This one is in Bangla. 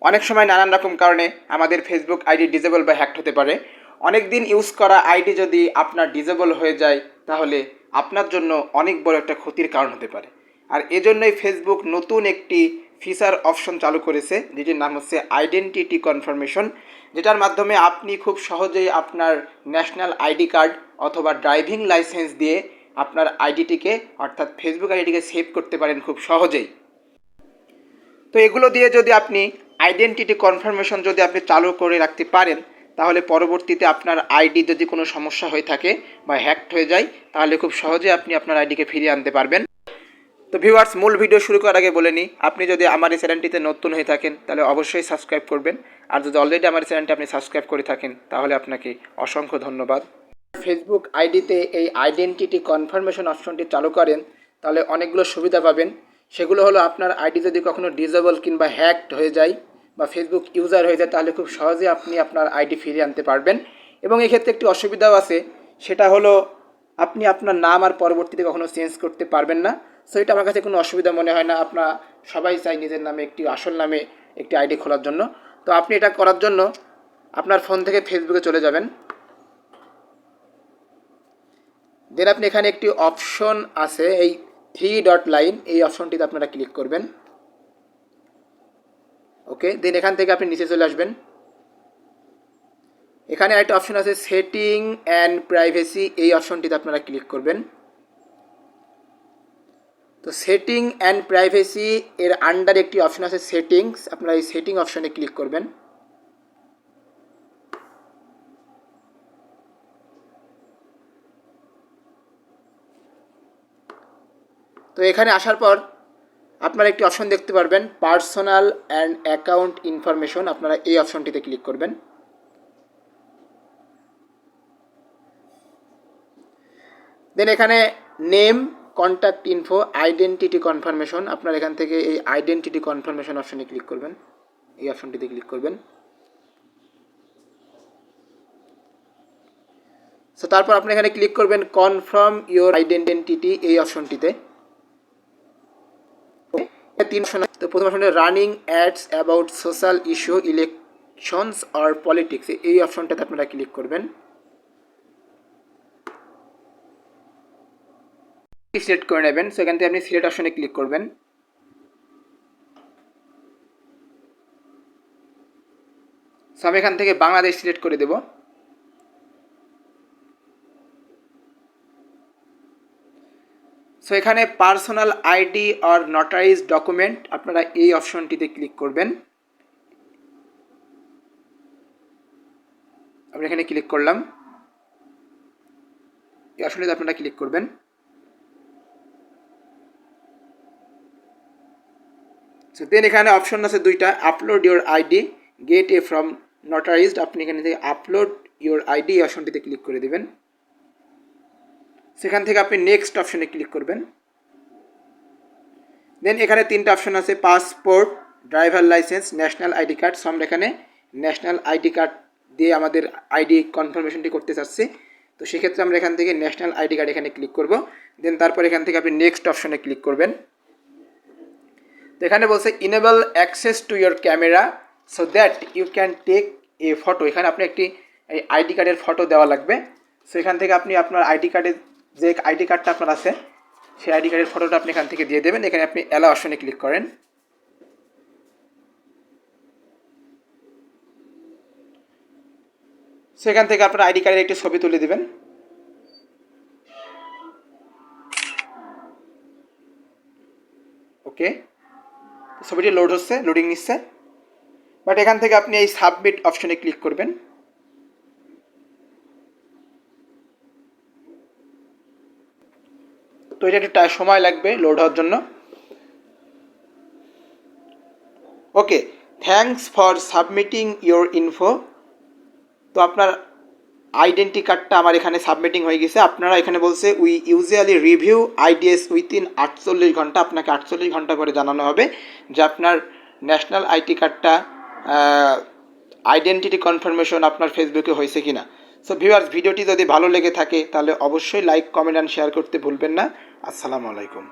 অনেক সময় নানান রকম কারণে আমাদের ফেসবুক আইডি ডিজেবল বা হ্যাকড হতে পারে। অনেক দিন ইউজ করা আইডি যদি আপনার ডিজেবল হয়ে যায় তাহলে আপনার জন্য অনেক বড় একটা ক্ষতির কারণ হতে পারে। আর এজন্যই ফেসবুক নতুন একটি ফিচার অপশন চালু করেছে, যেটির নাম হচ্ছে আইডেন্টিটি কনফার্মেশন, যেটার মাধ্যমে আপনি খুব সহজেই আপনার ন্যাশনাল আইডি কার্ড অথবা ড্রাইভিং লাইসেন্স দিয়ে আপনার আইডিটিকে অর্থাৎ ফেসবুক আইডিটিকে সেভ করতে পারেন খুব সহজেই। তো এগুলো দিয়ে যদি আপনি আইডেন্টিটি কনফার্মেশন যদি আপনি চালু করে রাখতে পারেন, তাহলে পরবর্তীতে আপনার আইডি যদি কোনো সমস্যা হয়ে থাকে বা হ্যাকড হয়ে যায়, তাহলে খুব সহজে আপনি আপনার আইডিকে ফিরিয়ে আনতে পারবেন। তো ভিউয়ার্স, মূল ভিডিও শুরু করার আগে বলে নিই, আপনি যদি আমার এই চ্যানেলটিতে নতুন হয়ে থাকেন তাহলে অবশ্যই সাবস্ক্রাইব করবেন, আর যদি অলরেডি আমার চ্যানেলটি আপনি সাবস্ক্রাইব করে থাকেন তাহলে আপনাকে অসংখ্য ধন্যবাদ। ফেসবুক আইডিতে এই আইডেন্টিটি কনফার্মেশন অপশনটি চালু করেন তাহলে অনেকগুলো সুবিধা পাবেন। সেগুলো হলো, আপনার আইডি যদি কখনো ডিসেবল কিংবা হ্যাকড হয়ে যায় বা ফেসবুক ইউজার হয়ে যায় তাহলে খুব সহজে আপনি আপনার আইডি ফিরিয়ে আনতে পারবেন। এবং এক্ষেত্রে একটি অসুবিধাও আছে, সেটা হলো আপনি আপনার নাম আর পরবর্তীতে কখনো চেঞ্জ করতে পারবেন না। সো এটা আমার কাছে কোনো অসুবিধা মনে হয় না। আপনার সবাই চাই নিজের নামে একটি আসল নামে একটি আইডি খোলার জন্য। তো আপনি এটা করার জন্য আপনার ফোন থেকে ফেসবুকে চলে যাবেন। দেন আপনি এখানে একটি অপশন আছে, এই 3 ডট লাইন, এই অপশনটিতে আপনারা ক্লিক করবেন। ওকে, দেন এখান থেকে আপনি নিচে চলে আসবেন। এখানে একটা অপশন আছে সেটিং অ্যান্ড প্রাইভেসি, এই অপশনটিতে আপনারা ক্লিক করবেন। তো সেটিং অ্যান্ড প্রাইভেসি এর আন্ডার একটি অপশন আছে সেটিংস, আপনারা এই সেটিং অপশনে ক্লিক করবেন। তো এখানে আসার পর আপনারা একটি অপশন দেখতে পারবেন পার্সোনাল অ্যান্ড অ্যাকাউন্ট ইনফরমেশন, আপনারা এই অপশনটিতে ক্লিক করবেন। দেন এখানে name, contact info, identity confirmation, আপনারা এখান থেকে এই আইডেন্টিটি কনফার্মেশন অপশনে ক্লিক করবেন, এই অপশনটিতে ক্লিক করবেন। সো তারপর আপনি এখানে ক্লিক করবেন কনফার্ম ইওর আইডেন্টিটি, এই অপশনটিতে। তো প্রথম অপশনে running ads about social issue, elections or politics, এই অপশনটাতে আপনারা ক্লিক করবেন। সিলেক্ট করে নেবেন। সো এখান থেকে আপনি সিলেক্ট অপশনে ক্লিক করবেন। সো আমি এখান থেকে বাংলাদেশ সিলেক্ট করে দেব। সো এখানে personal ID or notarise document, আপনারা এই অপশনটিতে ক্লিক করবেন। আমরা এখানে ক্লিক করলাম, এই অপশনটিতে আপনারা ক্লিক করবেন। সো দেন এখানে অপশন আছে দুইটা, upload your ID, get a from notarized, আপনি এখানে থেকে আপলোড ইউর আইডি এই অপশনটিতে ক্লিক করে দেবেন। সেখান থেকে আপনি নেক্সট অপশনে ক্লিক করবেন। দেন এখানে তিনটা অপশন আছে passport, driver licence, national ID card. So আমরা এখানে ন্যাশনাল আইডি কার্ড দিয়ে আমাদের আইডি কনফার্মেশনটি করতে চাচ্ছি। তো সেক্ষেত্রে আমরা এখান থেকে ন্যাশনাল আইডি কার্ড এখানে ক্লিক করব। দেন তারপর এখান থেকে আপনি নেক্সট অপশনে ক্লিক করবেন। তো এখানে বলছে enable access to your camera so that you can take a photo, এখানে আপনি একটি এই আইডি কার্ডের ফটো দেওয়া লাগবে। সো এখান থেকে আপনি আপনার আইডি কার্ডের যে আইডি কার্ডটা আপনার আছে সেই আইডি কার্ডের ফটোটা আপনি এখান থেকে দিয়ে দেবেন। এখানে আপনি অ্যালাও অপশনে ক্লিক করেন। সেখান থেকে আপনার আইডি কার্ডের একটি ছবি তুলে দেবেন। ওকে, ছবিটি লোড হচ্ছে, লোডিং নিচ্ছে। বাট এখান থেকে আপনি এই সাবমিট অপশনে ক্লিক করবেন। তো এটা একটু সময় লাগবে লোড হওয়ার জন্য। Okay, thanks for submitting your info. তো আপনার আইডেন্টি কার্ডটা আমার এখানে সাবমিটিং হয়ে গেছে। আপনারা এখানে বলছে we usually review IDs within 48 ঘন্টা, আপনাকে 48 ঘন্টা পরে জানানো হবে যে আপনার ন্যাশনাল আইডি কার্ডটা আইডেন্টিটি কনফার্মেশন আপনার ফেসবুকে হয়েছে কিনা। সো ভিউয়ার্স, ভিডিওটি যদি ভালো লেগে থাকে তাহলে অবশ্যই লাইক, কমেন্ট অ্যান্ড শেয়ার করতে ভুলবেন না। আসসালামু আলাইকুম।